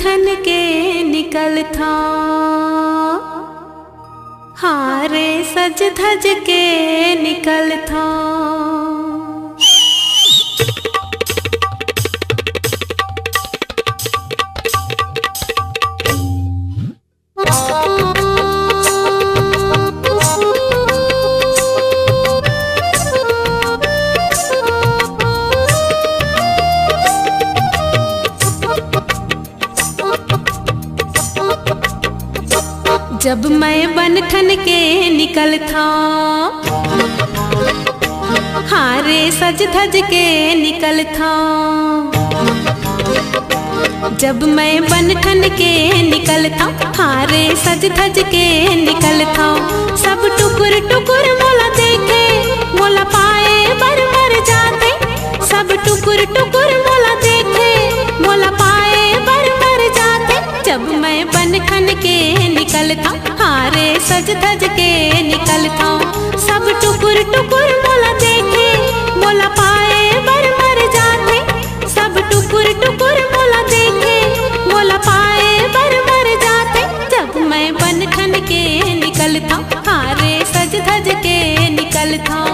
ठन के निकल था, हारे सज धज के निकल था। जब मैं बन ठन के निकल था, हारे सज धज के निकल था। जब मैं बन ठन के निकल था, हारे सज धज के निकल था। सब टुकुर टुकुर मोला देखे, मोला पाए बर मर जाते। सब टुकुर टुकुर मोला देखे, मोला पाए बर मर जाते। जब मैं बन ठन के निकल था, हारे सज धज के निकल था। सब टुकुर टुकुर मोला देखे, मोला पाए बर मर जाते। सब टुकुर टुकुर मोला देखे, मोला पाए बर मर जाते। जब मैं बन ठन के निकल था, हारे सज धज के निकल था।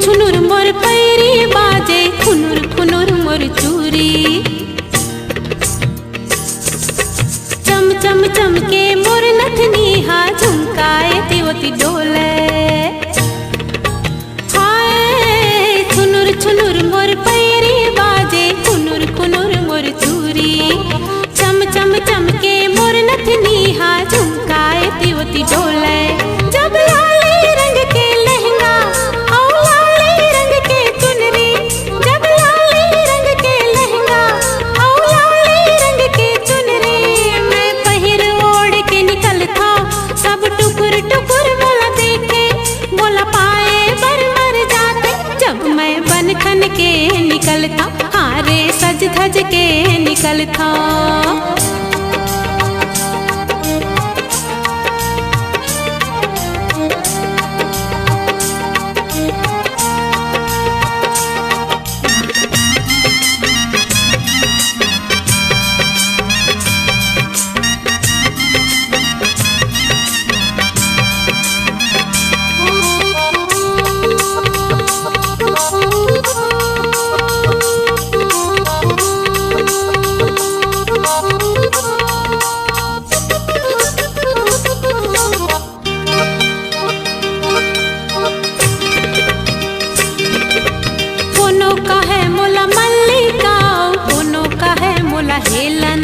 छुनुर मोर पैरी बाजे, खुनुर खुनुर मोर चूरी। चम चम चम के मोर नथनी हा, झुमकाए तिवती डोले। हाय छुनुर छुनुर मोर पैरी बाजे, खुनुर खुनुर मोर चूरी। चम चम चम के मोर नथनी हा, झुमकाए तिवती डोले। जब लाली रंग के लहंगा और लाली रंग के चुनरी, जब लाली रंग के लहंगा और लाली रंग के चुनरी, मैं पहिर ओढ़ के निकल था। सब टुकुर टुकुर मोला देखे, मोला पाए बर मर जाते। जब मैं बन ठन के निकल था, हारे सज धज के निकल था। कोनो का है मोला मल्लिका, कोनो का है मोला हेलन।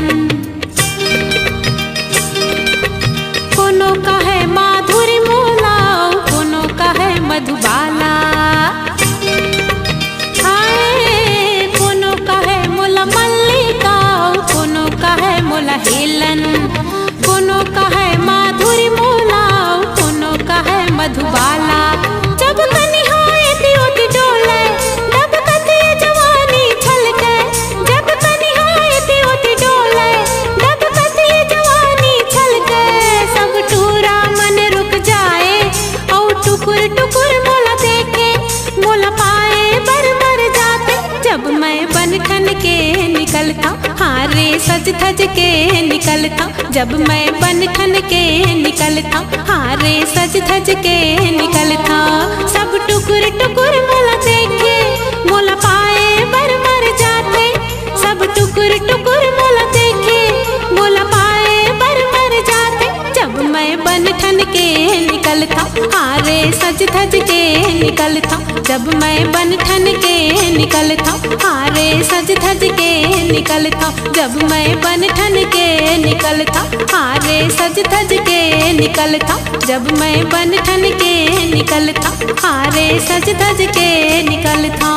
कोनो का है माधुरी मोला, कोनो का है मधुबाला। हाय कोनो का है मोला मल्लिका, कोनो का है मोला हेलन। कोनो का है माधुरी मोला, कोनो का है मधुबाला। जब कनिहाए तिवती डोले, जब कते जवानी छलके। जब कनिहाए तिवती डोले, जब कते जवानी छलके। सब टूरा मन रुक जाए, और टुकुर टुकुर मोला देखे, मोला पाए बर मर जाते। जब मैं बन ठन के निकल था, हारे सज धज के निकल था। जब मैं बन ठन के निकल था, हारे सज धज के निकल था। सब टुकुर टुकुर मोला देखे, मोला पाए बर मर जाते। सब टुकुर टुकुर मोला देखे, मोला पाए बर मर जाते। जब मैं बन ठन के निकल निकलता, हारे सज धज के निकलता, जब मैं बन ठन के निकलता, हारे सज धज के निकलता, जब मैं बन ठन के निकलता, हारे सज धज के निकलता, जब मैं बन ठन के निकलता, हारे सज धज के निकलता।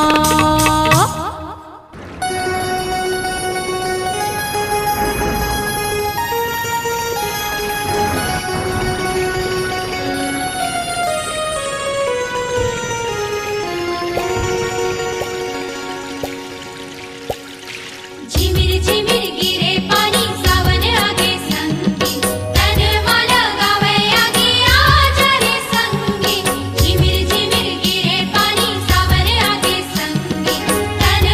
तन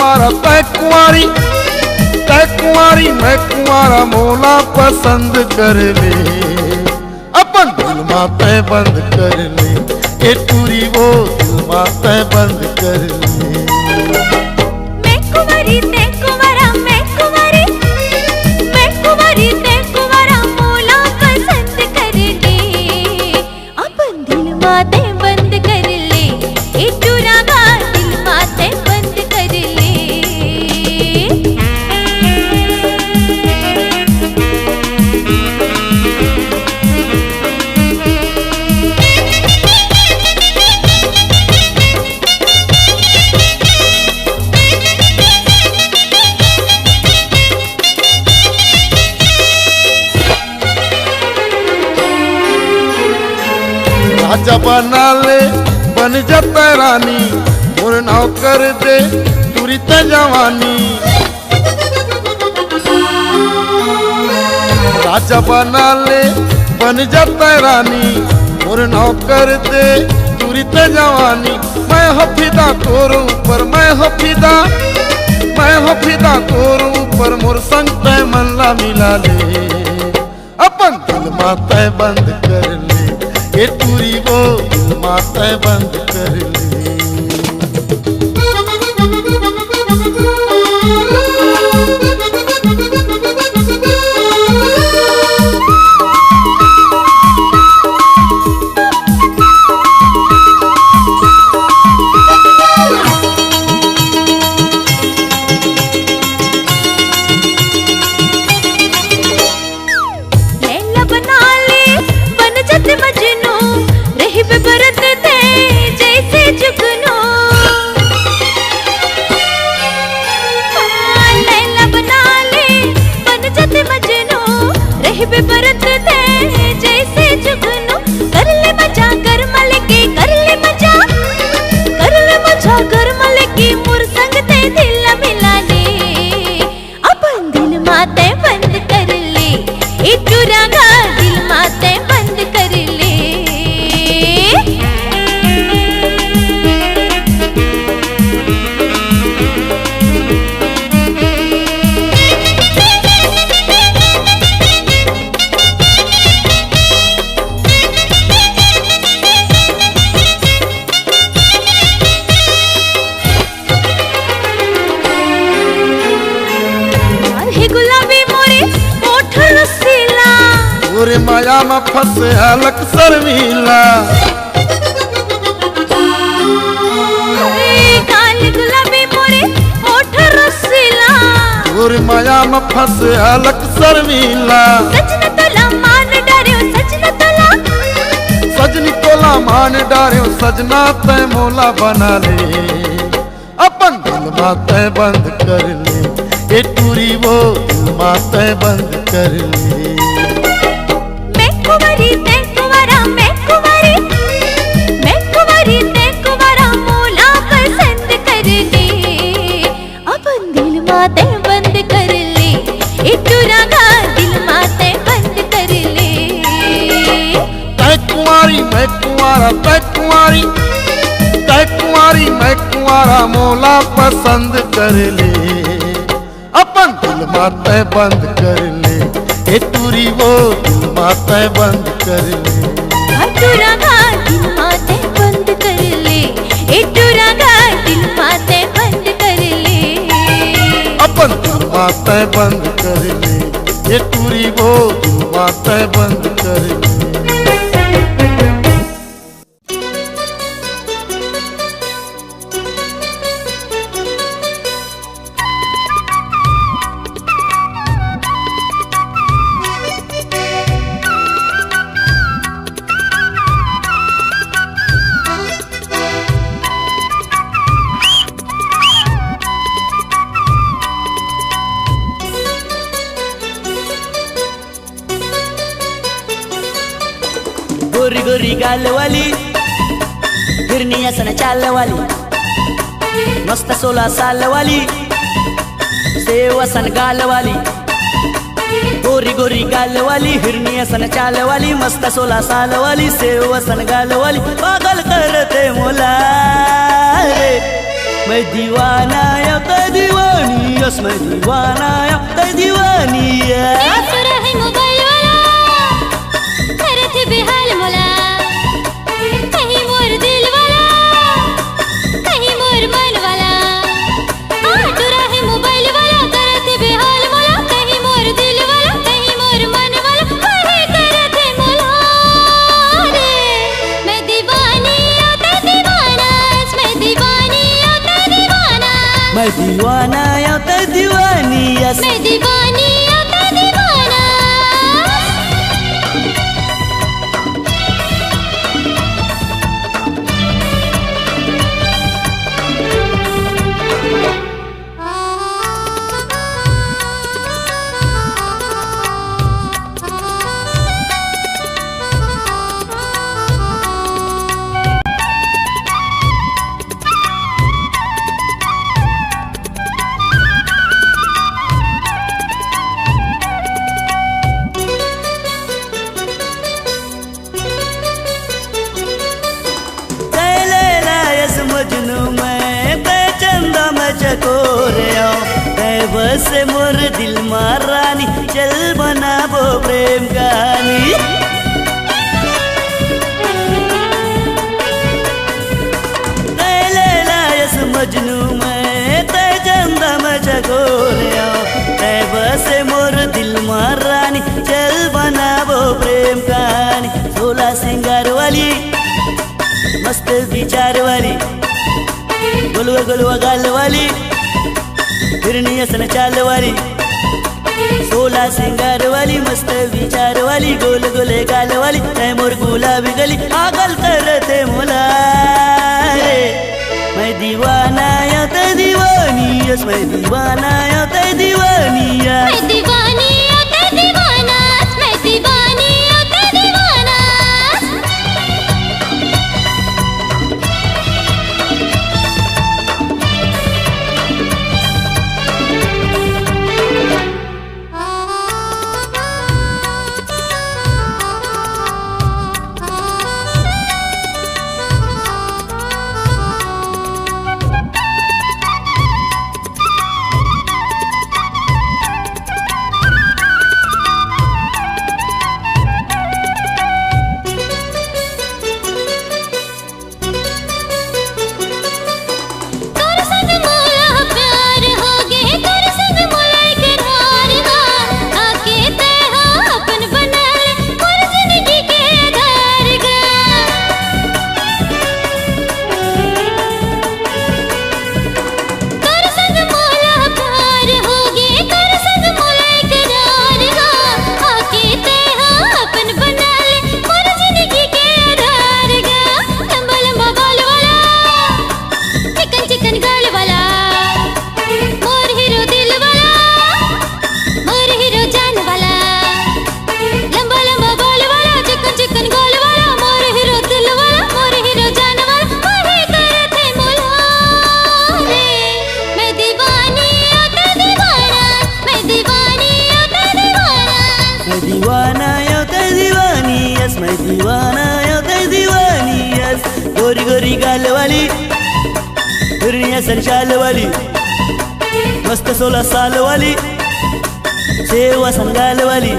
कुंवारा तय कुंवारी, तय कुंवारी मैं कुंवारा मोला पसंद कर ले, अपन दिल माते बंद कर ले, ए टूरी वो दिल माते बंद कर ले। मैं कुंवारी ते कुंवारा, मैं कुंवारी, मैं कुंवारी ते कुंवारा मोला पसंद कर ले, अपन दिल माते बंद कर ले, ए टूरा गा दिल माते बंद कर ले। राजा बना ले बन जाता रानी, और नाव कर दे तुरी ते जवानी। राजा बना ले बन जाता रानी, और नाव कर दे तुरी ते जवानी। मैं हो फिदा तोर ऊपर, मैं हो फिदा, मैं हो फिदा तोर ऊपर, मोर संग तय मन ला मिला ले, अपन दिल माते बंद कर ले, ये टूरी वो दिल माते बंद कर ले। लैला बना ले बन जाते मजनू, रही बेबरत थे जैसे जुगनू। लैला बना ले बन जाते मजनू, रही बेबरत थे जैसे जुगनू। कर ले मजा कर मलके, कर ले मजा, कर ले मजा कर मलके, मोर संग ते दिल मिला ले, अपन दिल माते बंद कर ले, ए टूरा गा दिल माते बंद कर ले। हे गुलाबी मोरे ओठ रसीला, और माया में फंसे हलक शर्मीला। काल गुलाबी मोरे ओठ रसीला, और माया में फंसे हलक शर्मीला। सजना तोला मान डार्यो, सजना तोला, सजनी तोला मान डार्यो, सजना तय मोला बना ले, अपन दिल माते बंद कर ले, ये टूरी वो दिल माते बंद कर ले। मैं कुंवारी ते कुंवारा, मैं कुंवारी, मैं कुंवारी ते कुंवारा मोला पसंद कर ले, अपन दिल माते बंद कर ले, ए टूरा गा दिल माते बंद कर ले। तय कुंवारी मैं कुंवारा, तय कुंवारी, तय कुंवारी मैं कुंवारा मोला पसंद कर ले, अपन दिल माते बंद कर ले, ए टूरी वो दिल माते बंद कर ले। टूरा गा दिल माते बंद कर ले, ए टूरा गा दिल माते बंद कर ले, अपन दिल माते बंद कर ले, ये टूरी वो दिल माते बंद कर ले। गोरी गोरी गाल वाली, हिरनी असन चाल वाली, मस्त 16 साल वाली, सेव असन गाल वाली। गोरी गोरी गाल वाली, हिरनी असन चाल वाली, मस्त 16 साल वाली, सेव असन गाल वाली, पागल करते मोला रे मैं दीवाना या ते दीवानी यस मैं दीवाना या ते दीवानी यस रहे मोबाइल वाला करत बेहाल मोला कहीं मोर दिल वाला कहीं मोर मन वाला तू रहे मोबाइल वाला करत बेहाल मोला कहीं मोर दिल वाला कहीं मोर मन वाला कहीं करत मोला रे मैं दीवानी या ते दीवाना मैं दीवानी या ते दीवाना मैं दीवाना या ते दीवानी यस मैं दीवानी या ते दीवाना मजनू मैं ते चंदा मैं चकोरे बस मोर दिल मारानी चल बनाबो प्रेम कहानी लायस मजनू मैं ते चंदा मैं चकोरे बस मोर दिल मारानी चल बनाबो प्रेम कहानी 16 सिंगार वाली मस्त विचार वाली गोलवा गोलवा गाल वाली फिरनी असन चाल वाली 16 सिंगार वाली मस्त विचार वाली गोल गोल गाल वाली तै मोर गुलाबी गली पागल करते मोला रे मैं दीवाना या ते दीवानी यस मैं दीवाना या ते दीवानी मैं दीवानी या ते दीवाना मैं दीवानी या ते दीवाना मैं दीवाना या ते दीवानी यस गोरी गोरी गाल वाली फिरनी संचाल वाली मस्त 16 साल वाली सेवा संगाल वाली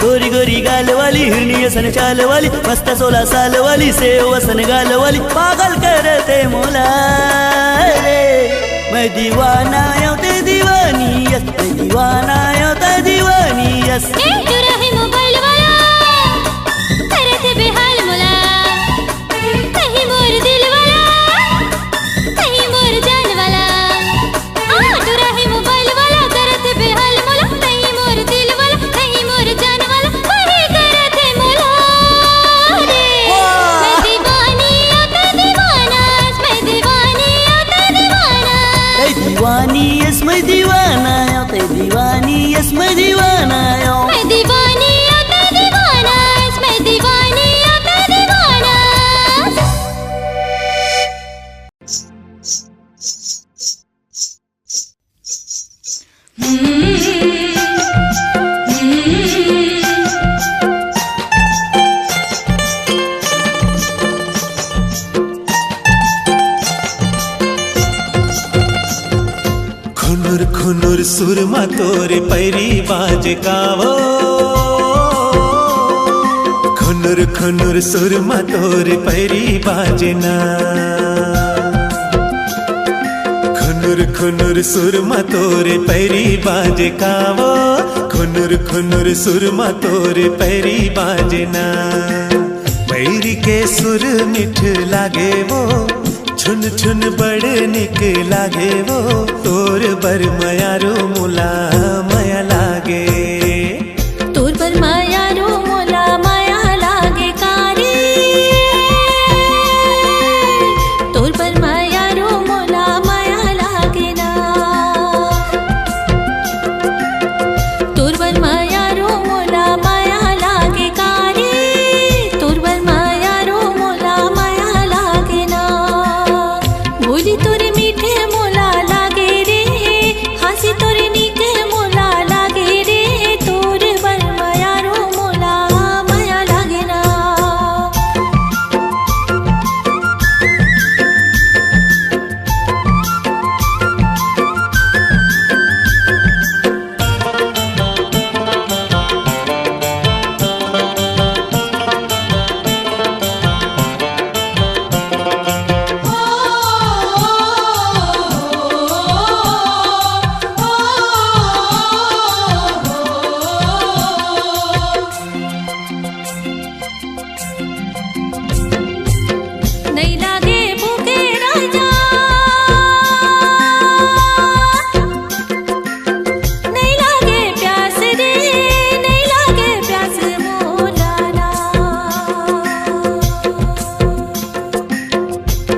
गोरी गोरी गाल वाली हिरनी संचाल वाली मस्त 16 साल वाली सेवा संगाल वाली पागल करते मोला रे मैं दीवाना या ते दीवानी यस मैं दीवाना या ते दीवानी यस मोबाइल वाला करत बेहाल मोला कहीं मोर दिल वाला कहीं मोर जान वाला तू रहे मोबाइल वाला करत बेहाल मोला कहीं मोर दिल वाला कहीं मोर जान वाला कहीं करत मोला रे मैं दीवानी या ते दीवाना मैं दीवानी या ते दीवाना ते दीवानी यस मैं दीवाना या ते दीवानी यस मैं दीवाना मैं दीवानी सुरमा तोरे पैरी बाजे कावो खुनुर खुनुर सुरमा तोरे पैरी बाजना खुनुर खुनुर सुरमा तोरे पैरी बाजे कावो खुनुर खुनुर सुरमा तोरे पैरी बाजना पैरी के सुर मिठ लागे वो छुन छुन बड़े निक लागे वो तोर बर मयारो मुला माया लागे तोर पर मायारो मोला माया लागे कारी तोर पर मायारो मोला माया लागे ना तोर पर मायारो मोला माया लागे कारी तोर पर मायारो मोला माया लागे ना बोली तोरे मीठे मोला लागे रे हंसी तोरे नीके मोला लागे रे तोरे बर मायारो मोला माया लागे ना नहीं लागे भूखे राजा नहीं लागे प्यास रे नहीं लागे प्यास मोलाना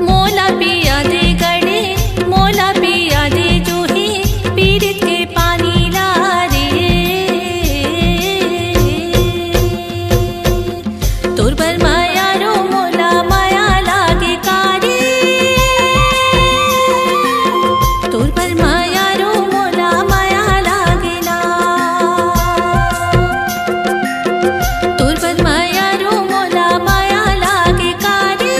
मोला पिया दे गड़े मोला पिया दे जो ही पीड़ित के पानी ला रे तोर पर मायारो मोला माया लागे कारी तोर पर मायारो मोला माया लागे ना तोर पर मायारो मोला माया लागे कारी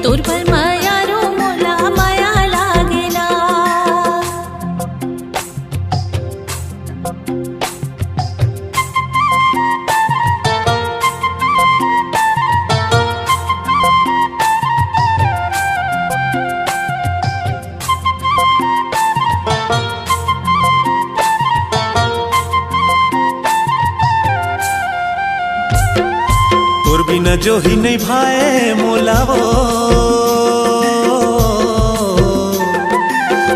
तोर पर मायारो मोला माया लागे ना तोर बिना जो ही नहीं भाए मोलावो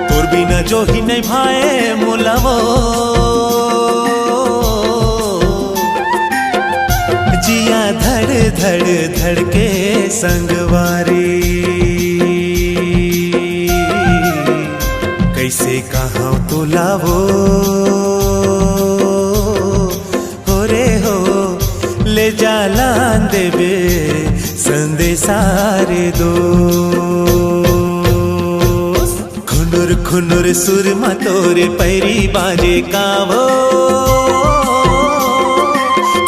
तोर बिना जो ही नहीं भाए मोलावो जिया धड़ धड़ धड़ के संगवारी कैसे कहाँ तो लावो हो रे हो ले जालान देवे संदेशारे दो खुनुर खुनुर सुरमा तोरे पैरी बाजे कावो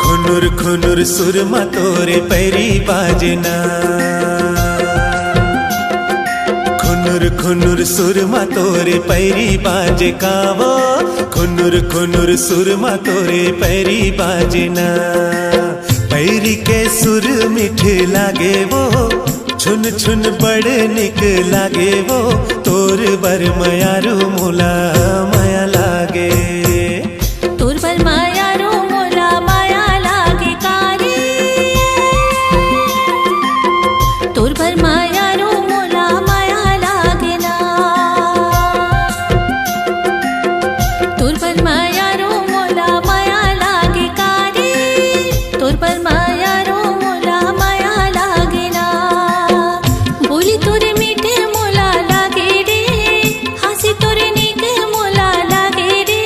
खुनुर खुनुर सुरमा तोरे पैरी बाजना खुनुर खुनुर सुरमा तोरे पैरी बाजे कावो खुनुर खुनुर सुरमा तोरे पैरी बाजना पैरी के सुर मीठे लागे वो छुन छुन बड़े निक लागे वो तोर बर मयारो मोला माया लागे तोर पर मायारो मोला माया लागे कारी तोर पर मायारो मोला माया लागे ना तोर पर मायारो मोला माया लागे कारी तोर पर मायारो मोला माया लागे ना बोली तोरे मीठे मोला लागे रे हंसी तोरे नीके मोला लागे रे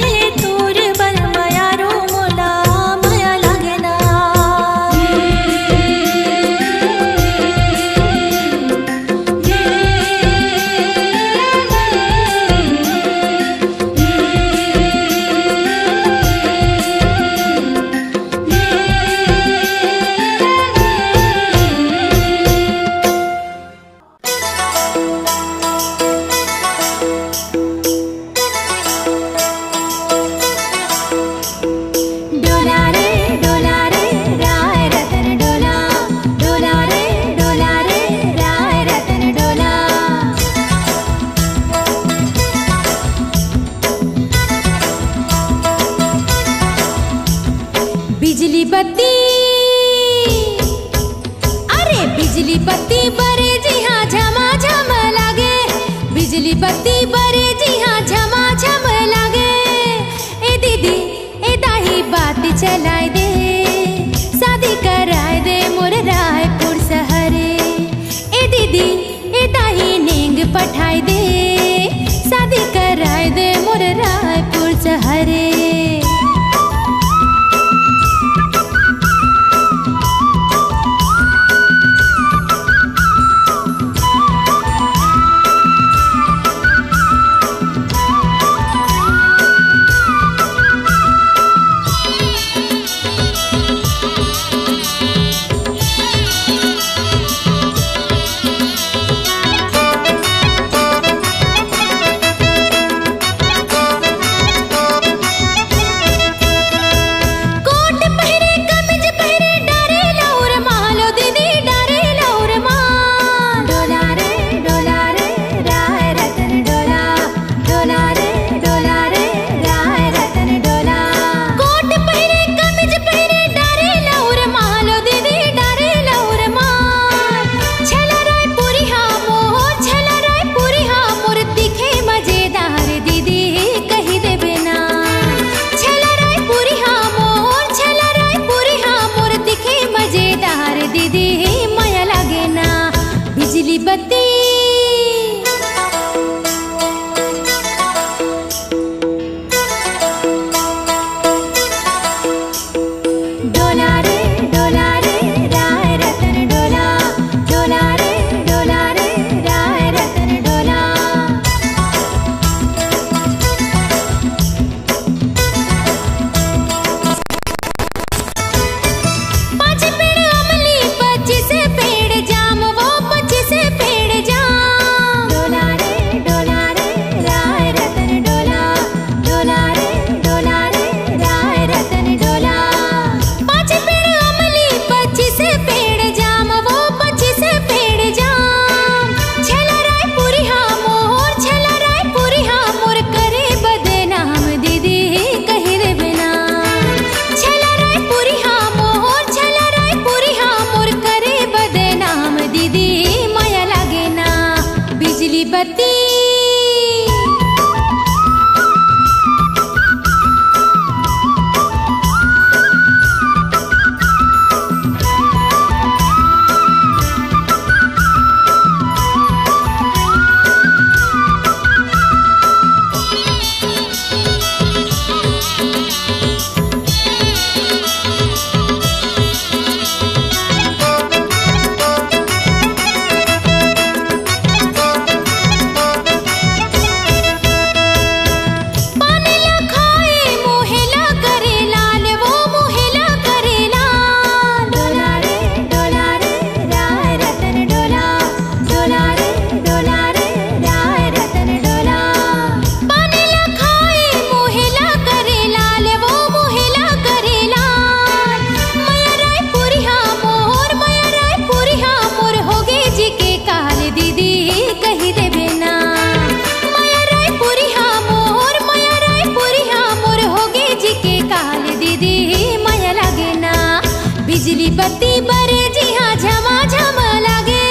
बत्ती बरे जी हाँ झमाझम लागे,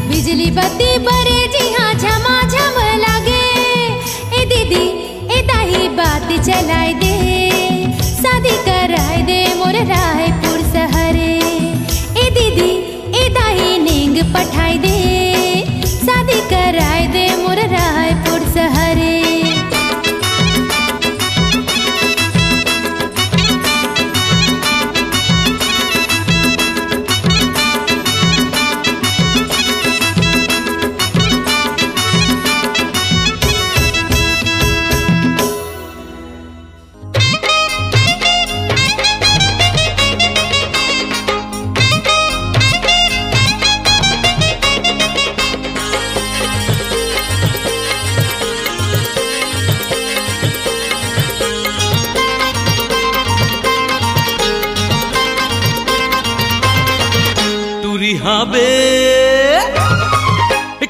बिजली बत्ती बरे जी हाँ झमाझम लागे। ए दीदी ए दाही बात चलाए दे, शादी कराए दे मोर रायपुर शहरे। ए दीदी ए दाही नींग पठाए दे, शादी कराए दे मोर रायपुर शहरे।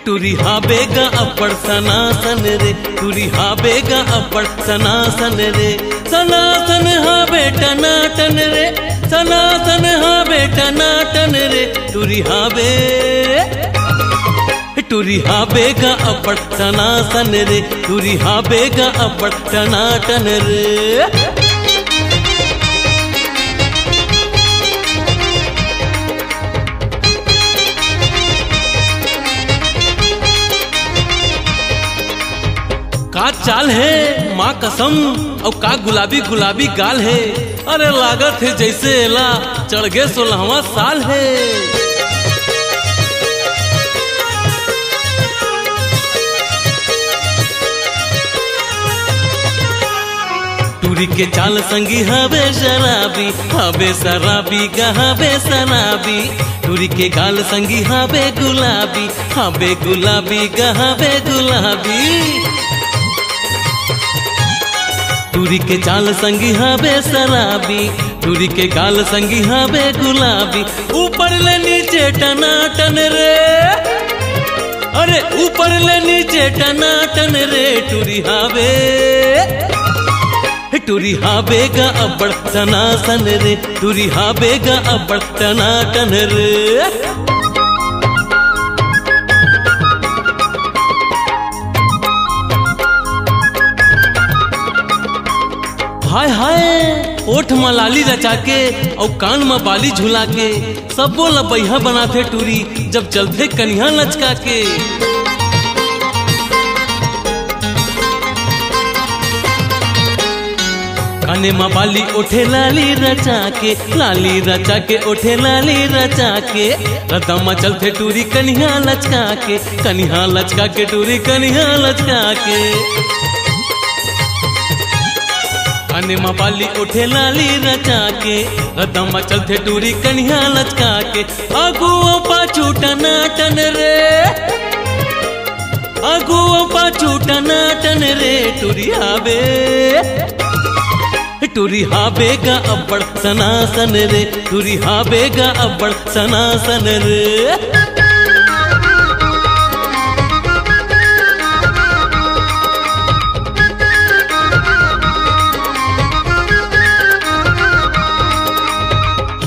टूरी हाबेगा अपड़ सनासन रे, टूरी हाबेगा अपड़ सनासन रे। सनासन हा बेटा नाटन रे, सनासन हा बेटा नाटन रे। टूरी हाबे टूरी हाबेगा अपड़ सनासन रे, टूरी हाबेगा अपड़ टनाटन रे। का चाल है माँ कसम, और का गुलाबी गुलाबी गाल है। अरे लागत है जैसे एला चढ़ गए 16वां साल है। टूरी के चाल संगी हवे शराबी, हवे शराबी गहावे शराबी। टूरी के गाल संगी हवे गुलाबी, हवे गुलाबी गहावे गुलाबी। टूरी के चाल संगी हवे शराबी, टूरी के गाल संगी हवे गुलाबी। ऊपर ले नीचे टनाटन रे, अरे ऊपर ले नीचे टनाटन रे। टूरी हावे टूरी हाबेगा अब्बड़ सनासन रे, टूरी हाबेगा अब्बड़ टनाटन रे। हाय हाय ओठ में लाली रचा के और कान में बाली झुला के, सबो लबैया बनाथे टूरी जब चलथे कन्या लचका के। काने में बाली ओठे लाली रचा के, लाली रचा के ओठे लाली रचा के। रदमा चलथे टूरी कन्या लचका के, कन्या लचका के टूरी कन्या लचका के। काने में बाली ओठे लाली रचा के, रदमा चलथे टूरी कन्या लचका के। आगू पाछू टनाटन रे, आगू पाछू टनाटन रे। टूरी हावे टूरी हाबेगा अब्बड़ सनासन रे, टूरी हाबेगा अब्बड़ सनासन रे।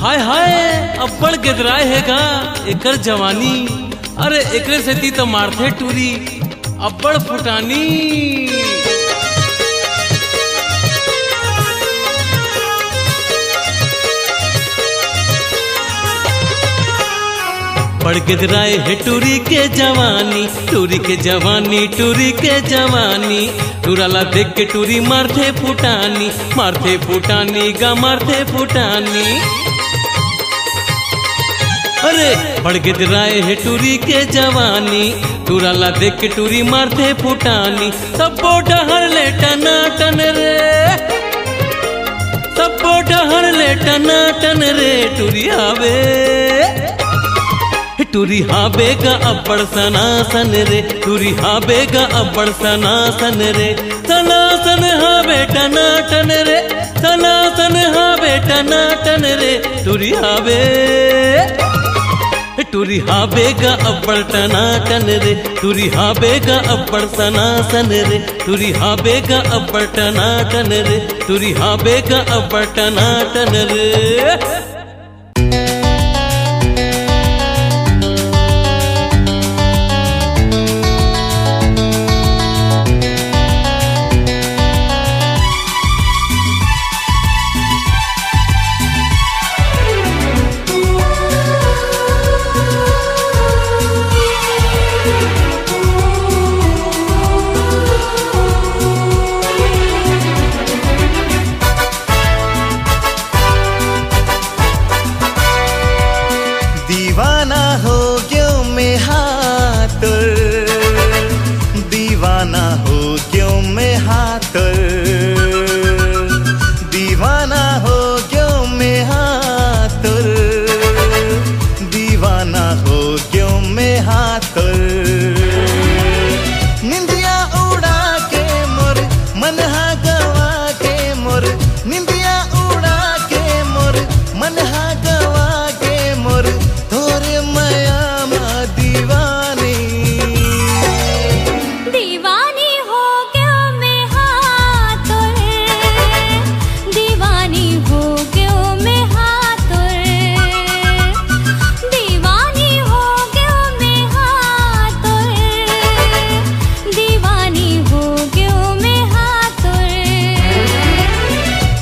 हाय हाय अब्बड़ गिदराए हैगा एकर जवानी। अरे एकरे सेती तो मारथे टूरी अब्बड़ फुटानी। बड़ गिदराए है टूरी के जवानी, टूरी के जवानी, टूरी के जवानी। टूराला देख के टूरी मारथे फुटानी, मारथे फुटानी गा मारथे फुटानी। अरे बड़ गिदराए है टूरी के जवानी, टूराला देख के टूरी मारथे फुटानी। सबो डहर ले टनाटन रे, सबो डहर ले टनाटन रे। टूरी हावे टूरी हाबेगा अब्बड़ सनासन रे, टूरी हाबेगा अब्बड़ सनासन रे। सनासन हावे टनाटन रे, सनासन हावे टनाटन रे। टूरी हावे टूरी हाबेगा अब्बड़ टनाटन रे, टूरी हाबेगा अब्बड़ सनासन रे। टूरी हाबेगा अब्बड़ टनाटन रे, टूरी हाबेगा अब्बड़ टनाटन रे। हातुर दीवाना हो गयो मैं हातुर दीवाना हो गयो मैं हातुर निंदिया उड़ा के मोर मन हा गवा के मोर निंदिया उड़ा के मोर मन हा गवा के मोर तोरे माया मा दीवानी दीवानी हो गयो मैं हातुर दीवानी हो गयो मैं हातुर दीवानी हो गयो मैं हातुर दीवानी हो गयो मैं हातुर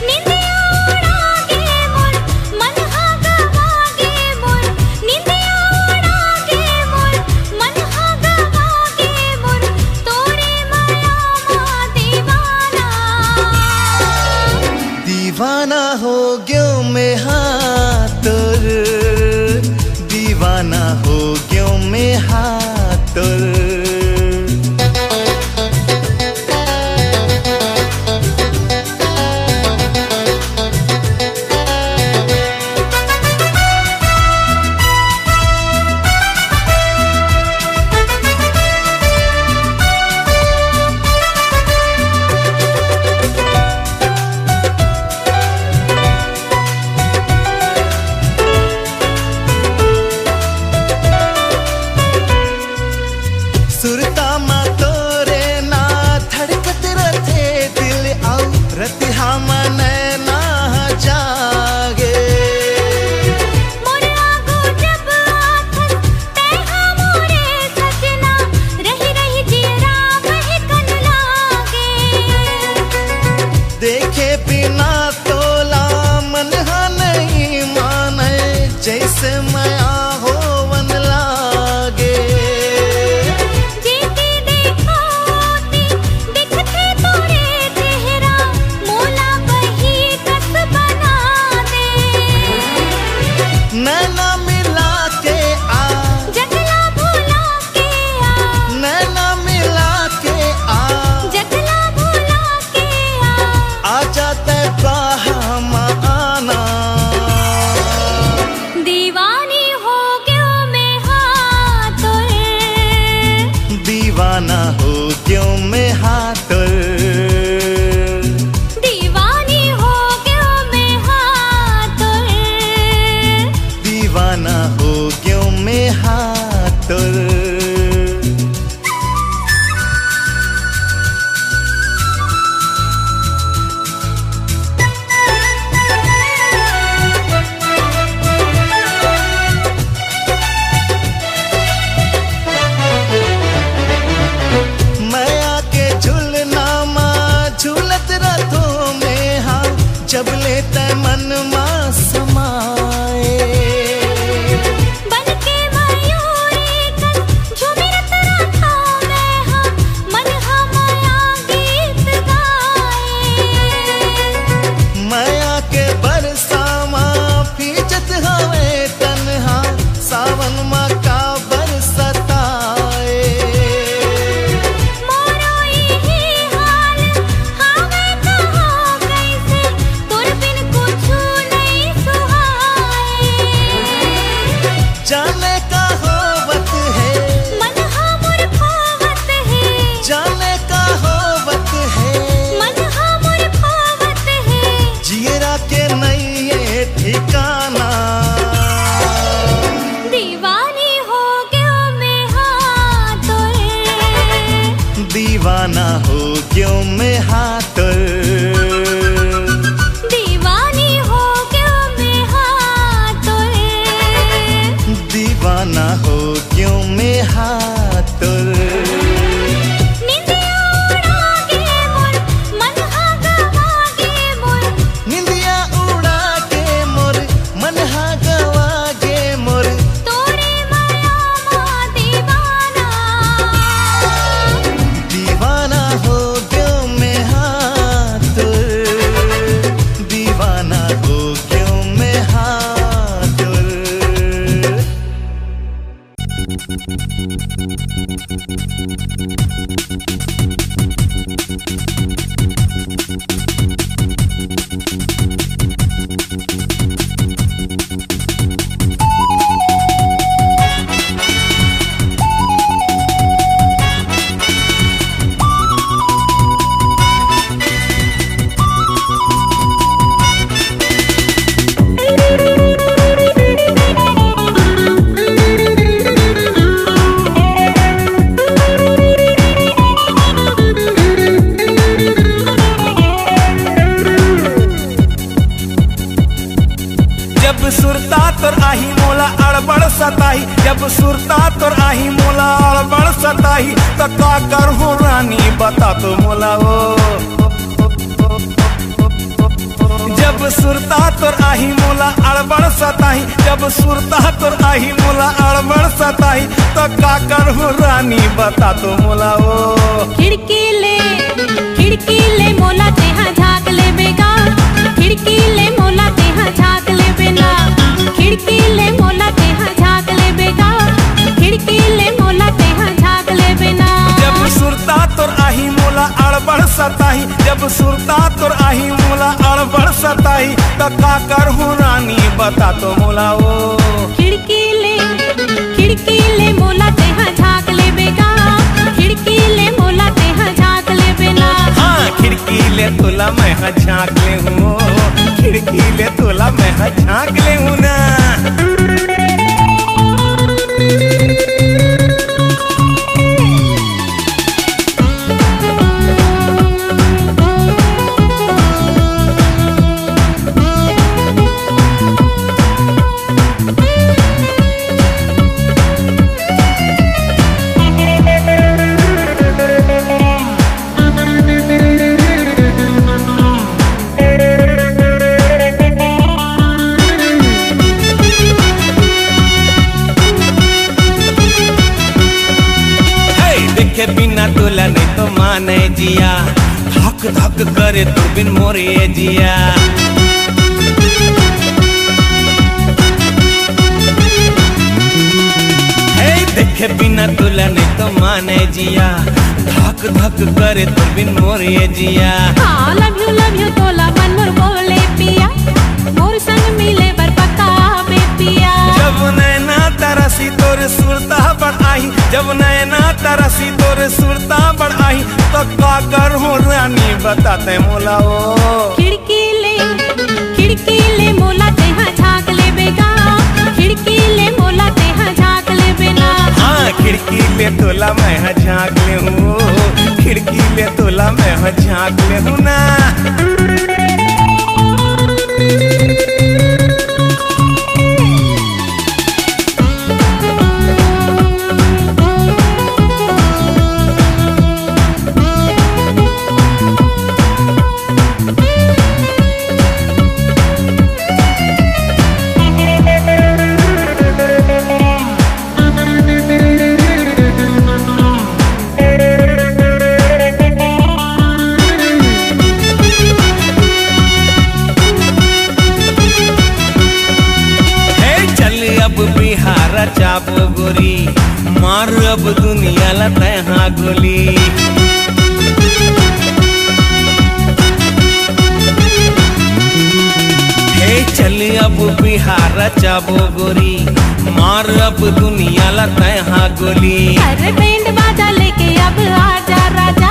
निंदिया उड़ा के मोर मन हा गवा के मोर निंदिया उड़ा के मोर मन हा गवा के मोर तोरे माया मा दीवाना दीवाना हो गयो मैं हातुर दीवाना हो गयो मैं हातुर सुरता मा तोरे ना धड़कत रथे दिल आओ रतिहा मन ना जागे मोर आगो जब आथन तेहा मोरे सजना रही रही जियरा महकन लागे देखे बिना तोला मन हा नहीं माने जैसे माया होवन लागे जीती देखोती दिखते तोरे चेहरा मोला बही कस बना दे नैना मिला के आ जगला भुला के आ नैना मिला के आ जगला भुला के आ जाते बाहा आना दीवानी हो गयो मैं हातुर दीवाना हो गयो मैं हातुर दीवानी हो गयो मैं हातुर दीवाना हो गयो मैं हातुर मैं आके झूलना मा झूलत रथों में हाँ जब लेते मन मा समाए बनके मयूरी कन झुमिरत रथा मैं हा मन हा माया गीत गाए माया के बरसा मा फीचत हवे तन्हा सावन मा का बरसताए मोरो यही हाल हावे कहो कैसे तोर बिन कुछु नहीं सुहाए जाने का होवत है मन हा मोर खोवत है जाने का होवत है मन हा मोर खोवत है जियरा के नहीं ये ठिकाना दीवानी हो गयो मैं हातुर दीवाना हो गयो मैं हातुर दीवानी हो गयो मैं हातुर दीवाना हो गयो मैं हातुर निंदिया उड़ा के मोर मन हा गवा के मोर निंदिया उड़ा के मोर मन हा गवा गे मोर तोरे माया मा दीवाना दीवाना हो गयो मैं हातुर दीवाना हो गयो मैं हातुर सुरता तोर आही मोला अड़बड़ सताही तो का करहूँ रानी बता तो मोला हो। जब सुरता तोर आही मोला अड़बड़ सताही, जब सुरता तोर आही मोला अड़बड़ सताही तो का करहूँ रानी बता तो मोला हो। खिड़की ले मोला तेहा झाँक ले बेगा, खिड़की ले मोला तेहा झाँक ले बेना, खिड़की ले मोला तेहा झाँक ले बेगा, खिड़की ले मोला तेहा झाँक ले बेना। जब सुरता तोर आही मोला अड़बड़ सताही, जब सुरता तोर आही मोला अड़बड़ सताही तो का करहूँ रानी बता तो मोला हो। खिड़की ले मोला तेहा झाँक ले बेगा, खिड़की ले मोला तेहा झाँक ले बेना। हाँ खिड़की ले तोला मैं झाँक ले हूँ, खिड़की ले तोला मैं झाँक ले हूँ ना। देखे बिना तोला नहीं तो माने जिया, धक धक करे तो बिन मोरे जिया। हे देखे बिना तोला नहीं तो माने जिया, धक धक करे तो बिन मोरे जिया। हाँ लव यू तोला मन मोर बोले पिया, मोर संग मिले बर पक्का बे पिया। जब नैना तरसी तोर सुरता बढ़ आई, जब नैना तरसी तोर सुरता बढ़ आई तो का करहूँ रानी बताते मोला हो। खिड़की ले मोला तेहा झाँक ले बेगा, खिड़की ले मोला तेहा झाँक ले बेना। हाँ खिड़की ले तोला मैं झाँक ले हूँ, खिड़की ले तोला मैं झाँक ले हूँ ना। बिहार चाबो गोरी मार अब दुनिया ला तहाँ गोली। हे चल अब बिहार चाबो गोरी मार अब दुनिया ला तहाँ गोली। अरे बैंड बाजा लेके अब आजा राजा,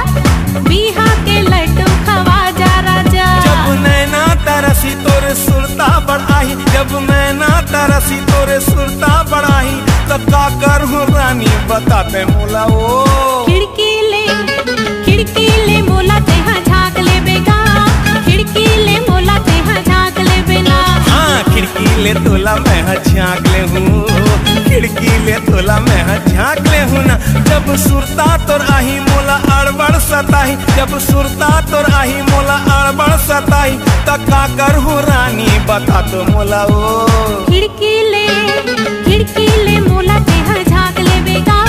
बिहा के लड्डू खवा जा राजा। जब नैना तरसी तोरे सुरता बढ़ाई, जब नैना तरसी तोरे सुरता बढ़ाई तो का करहूँ रानी बताते मोला हो। खिड़की ले मोला तेहा झाँक ले बेगा, खिड़की ले मोला तेहा झाँक ले बेना। हाँ खिड़की ले तोला मैं झाँक ले हूँ, खिड़की ले तोला मैं झाँक ले हूँ ना। जब सुरता तोर आही मोला अड़बड़ सताही, जब सुरता तोर आही मोला अड़बड़ सताही तो का करहूँ रानी बता तो मोला हो। खिड़की ले मोला तेहा झाँक ले बेगा,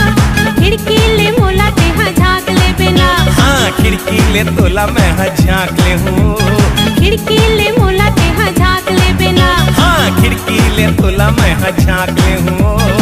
खिड़की ले मोला तेहा झाँक ले बेना। हाँ खिड़की ले तोला मैं झाँक ले हूँ, खिड़की ले मोला तेहा झाँक ले बेना। हाँ खिड़की ले तोला मैं झाँक ले हूँ।